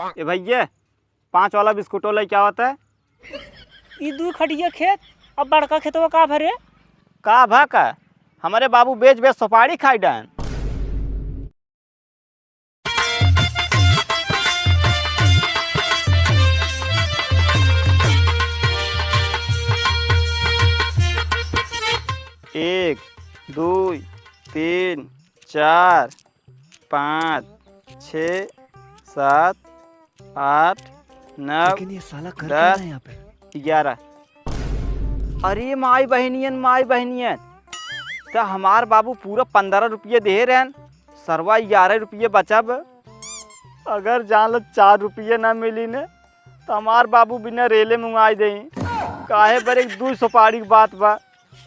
ए भैया 5 वाला बिस्कुटो ले क्या होता है? ई दू खटिया खेत अब बड़का खेतवा का भरे। का भा का हमारे बाबू बेच बेच सुपारी खाई डान। एक 2 3 4 5 6 7 8 9 लेकिन ये साला कर क्या रहा है यहाँ पे? 11। अरे माई बहनियन तो हमार बाबू पूरा 15 रुपये दे रहे हैं, सरवा 11 रुपये बचब। अगर जान लो 4 रुपये ना मिली ने तो हमार बाबू बिना रेले मंगाई दे। काहे बड़े 2 सुपारी की बात बा,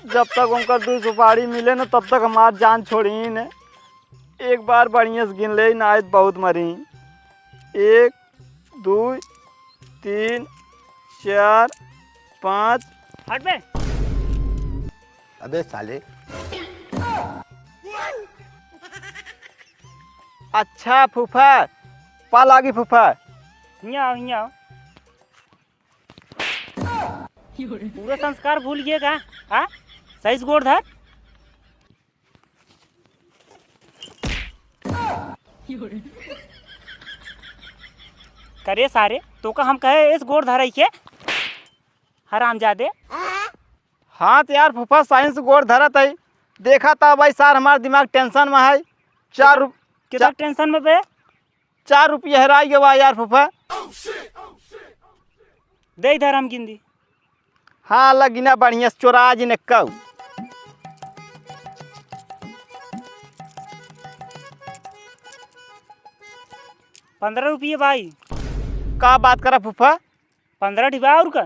जब तक उनका 2 सुपारी मिले ना तब तक हमार जान छोड़ी ने। एक बार बढ़िया से गिन ले ना आयत बहुत मरी। 1 2 3 4 5। हट बे। अबे साले अच्छा फूफा पा लागी फूफा। हियाँ आओ। पूरा संस्कार भूल गए का? हाँ सही से गोड़ धर। करे सारे तो का हम कहे इस गोड़ धर के हरामजादे। हाँ तो यार फूफा साइंस गोड़ धरत है। देखा था भाई सार हमार दिमाग टेंशन में है। 4 कितना टेंशन में बे? 4 रुपये हराई गवा यार फूफा। दे इधर हम गिंदी। हाँ लगिना बढ़िया से चोरा जी ने कऊ। ₹15 भाई। का बात करा फूफा? 15 डिब्बा और का?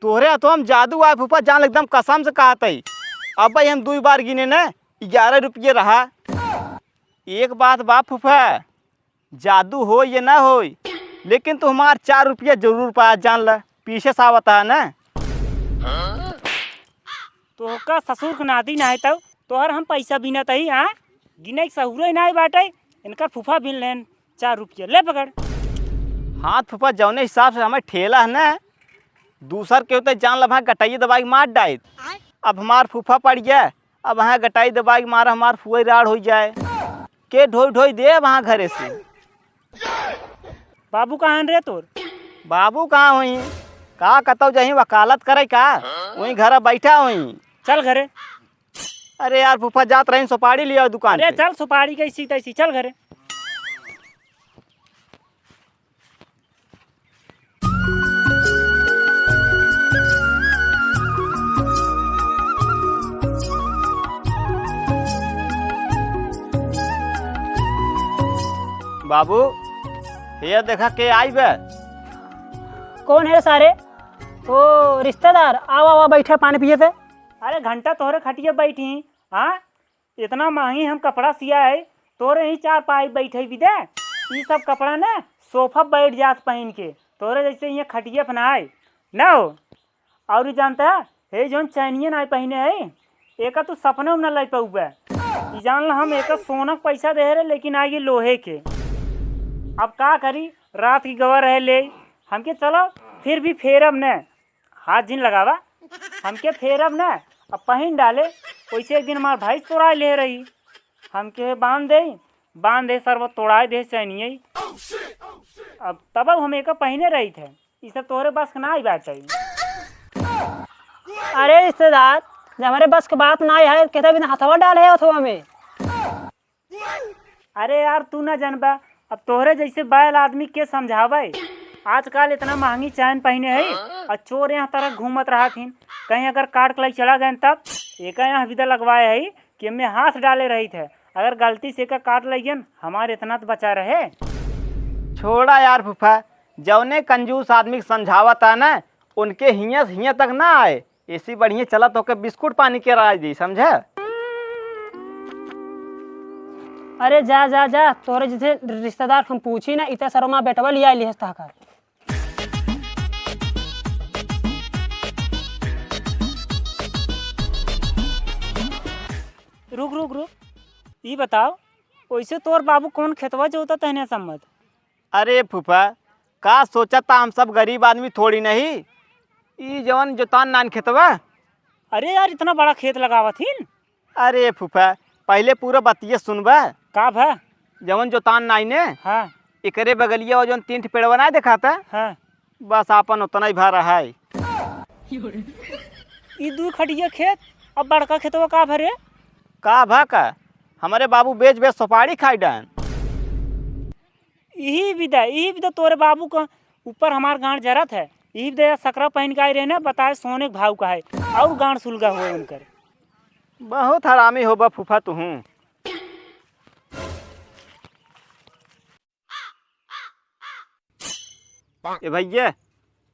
तोहरे तो हम जादू आए फूफा, जान एकदम कसम से कहा था। अब भाई हम 2 बार गिने न 11 रुपये रहा। एक बात बा फूफा, जादू हो ये ना हो लेकिन तो हमार 4 रुपये जरूर पाया, जान ला पीछे से आवता है ना। तो का ससुर के नाती ना है तब तोहर हम पैसा बिना तही। हाँ गिने सहूर ना बाटे इनका फूफा बिन लेन 4 रुपये ले पकड़। हाँ फूफा जौने हिसाब से हमें ठेला है ना, दूसर के होते जान ला गटाई दबाई मार डाय। अब हमार फूफा पड़ गया, अब वहाँ गटाई दबाई मारा हमार फुए राड़ हो जाए के ढोई दे वहाँ घरे से। बाबू कहाँ रे तोर? बाबू कहाँ हुई का कतौ जही वकालत करे का, वहीं घर बैठा हुई। चल घरे। अरे यार फूफा जात रही सुपारी लिया दुकान अरे पे। चल सुपारी कैसी तैसी चल घरे। बाबू ये देखा के आई बे। कौन है सारे? ओ रिश्तेदार आवा बैठे पानी पिए थे। अरे घंटा तोहरे खटिया बैठी। हाँ इतना महंगी हम कपड़ा सिया है, तोरे ही 4 पाई बैठे भी दे। ये सब कपड़ा ना सोफा बैठ जात पहन के, तोरे जैसे यहाँ खटिया बनाए ना हो। और जानता है हे जो चैनियन आए पहने है एक तू सपने में न ले पाऊबे। जान ला हम एक सोना के पैसा दे रहे लेकिन आगे लोहे के। अब का करी रात की गवा रहे ले हमके। चलो फिर भी फेरब न, हाथ जिन लगावा हमके फेरब न। अब पहन डाले वैसे एक दिन हमारे भाई तोड़ा ले रही, हमके बांध दे सर तोड़ाए दे चैनिए। अब तब हम एक पहने रही थे। ये सब तोहरे बस के ना ही बात चाहिए। अरे रिश्तेदार जब हमारे बस की बात ना है कहते बिना हथवा डाले अथवा में। अरे यार तू ना जानबा, अब तोहरे जैसे बैल आदमी के समझावे। आजकल इतना महंगी चैन पहने है और चोर यहाँ तरह घूमत रहा थीन, कहीं अगर काट के चला गए तब एक यहाँ विदा लगवाए है कि हमें हाथ डाले रही थे। अगर गलती से का काट लगे हमारे इतना तो बचा रहे। छोड़ा यार फूफा, जौने कंजूस आदमी के समझावत है ना उनके हियाँ तक ना आए। ऐसी बढ़िया चला तो के बिस्कुट पानी के राज दी समझे। अरे जा तोरे जैसे रिश्तेदार हम पूछी ना इतना शर्मा बेटवा लिया लिहस ताकर। रुक ये बताओ वैसे तोर बाबू कौन खेतवा जोता तहने सम्मत? अरे फूफा का सोचता हम सब गरीब आदमी थोड़ी नहीं। ई जवन जोतान नान खेतवा। अरे यार इतना बड़ा खेत लगावत हिन। अरे फूफा पहले पूरा बतिये सुनबा। का भा? जवन जोतान नाई ने हाँ एकरे बगलिया वो जवन 3 पेड़वा ना दिखाता, हाँ। बस आपन उतना ही भरा है। ई 2 खटिया खेत अब बड़का खेतवा का भरे? का भा का हमारे बाबू बेच बेच सुपारी खाई डान। यही विदा तोरे बाबू का ऊपर हमार गांड जरत है। यही विदा सकरा पहन के आए रहे ना, बताए सोने के भाव का है और गांड सुलगा हुए उनकर। बहुत हरामी होबा फूफा तू। ए भैया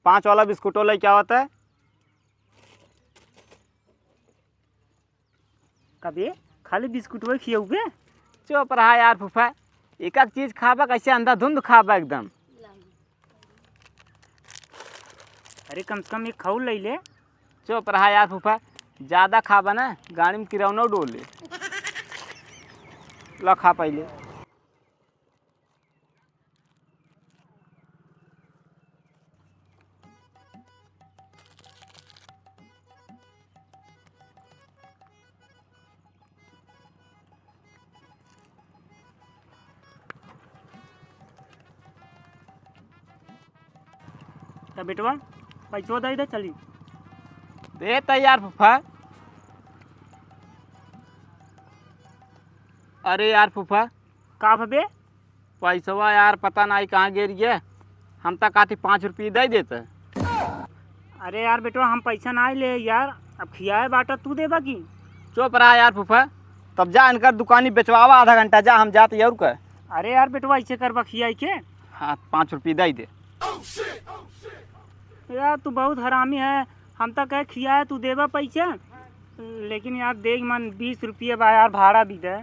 5 वाला बिस्कुटो लेके आवत है। कभी खाली बिस्कुट वही खियौगे? चुप रहा यार फूफा, एक एक चीज खाबा कैसे अंधाधुंध खाबा एकदम। अरे कम से कम एक खाऊ ले ले। चुप रहा यार फूफा, ज्यादा खाबा ना गाड़ी में किरौनो डोले। ला खा पहले। तो बेटवा पैसो दे दे चली। दे तैयार फूफा। अरे यार फूफा का भबे? पैसवा यार पता नहीं कहाँ गिर गया। हम तक आती 5 रुपये दे देते। अरे यार बेटवा हम पैसा ना ले यार, अब खियाए बाटा तू देबा की? चुप रहा यार फूफा, तब जा इनकर दुकानी बेचवावा आधा घंटा जा, हम जाते और का। अरे यार बेटवा ऐसे करबा खियाई के? हाँ 5 रुपये दे दे। यार तू बहुत हरामी है। हम तक कहे खियाए तू देबा पैसा, लेकिन यार देख मन 20 रुपये बा यार भाड़ा भी दे।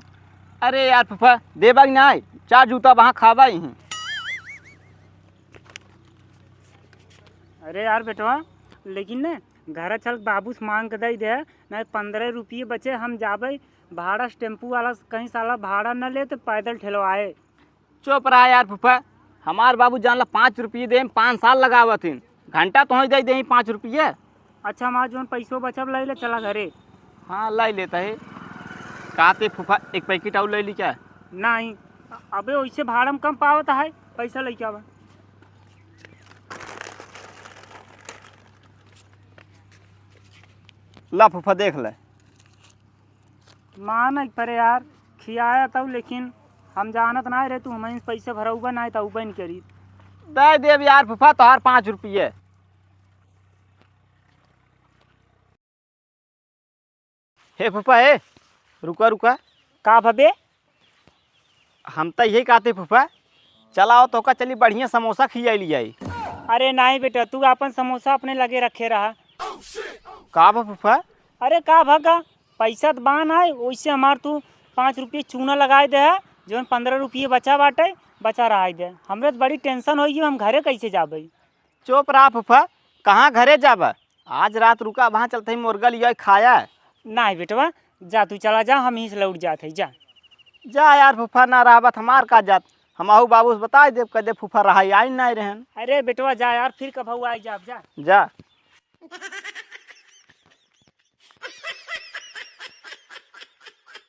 अरे यार फूफा देबा कि नहीं, 4 जूता वहाँ खाबा ही। अरे यार बेटवा लेकिन न घर चल बाबू से मांग के दे दे, नहीं 15 रुपये बचे हम जाबे भाड़ा। टेम्पू वाला कहीं साला भाड़ा न ले तो पैदल ठेलवाए। चुप रहा यार फूफा, हमार बाबू जान ला 5 रुपये दे 5 साल लगावथिन, घंटा तो ही दे 5 रुपये। अच्छा हमारा जो पैसों बचब ले ले चला घरे। हाँ लाई लेता है। कहते फूफा एक पैकेट और ले ली क्या? नहीं अबे वैसे भाड़ा में कम पावत है, पैसा लेके आवा। ला फूफा देख ले। मान पर यार खियाया तब, लेकिन हम जानत ना रहे तू हमें पैसे भरऊबा नहीं तो उबन करी। दे देव यार फूफा तोहार 5 रुपये। हे फूफा हे, रुका रुका। का भबे? हम तो यही कहते फूफा, चलाओ तो का चली बढ़िया समोसा खिया लिया। अरे नहीं बेटा तू अपन समोसा अपने लगे रखे रहा। का बा फूफा? अरे का भगा पैसा तो बान है, वैसे हमार तू 5 रुपये चूना लगाए दे है, जो 15 रुपये बचा बाटे बचा रहा दे। हमरे तो बड़ी टेंशन होगी, हम घरे कैसे जाबे? चुप रहा फूफा, कहाँ घरे जाबा? आज रात रुका वहाँ चलते ही मुर्गा लिया खाया। नहीं बेटवा जा तू चला जा, हम ही से लौट जाते जा। जा यार फूफा ना रहा हमार का जात, हम आहू बाबू से बता देव कदे फूफा रहा आई नहीं रहन। अरे बेटवा जा यार, फिर कब आई जा। जा।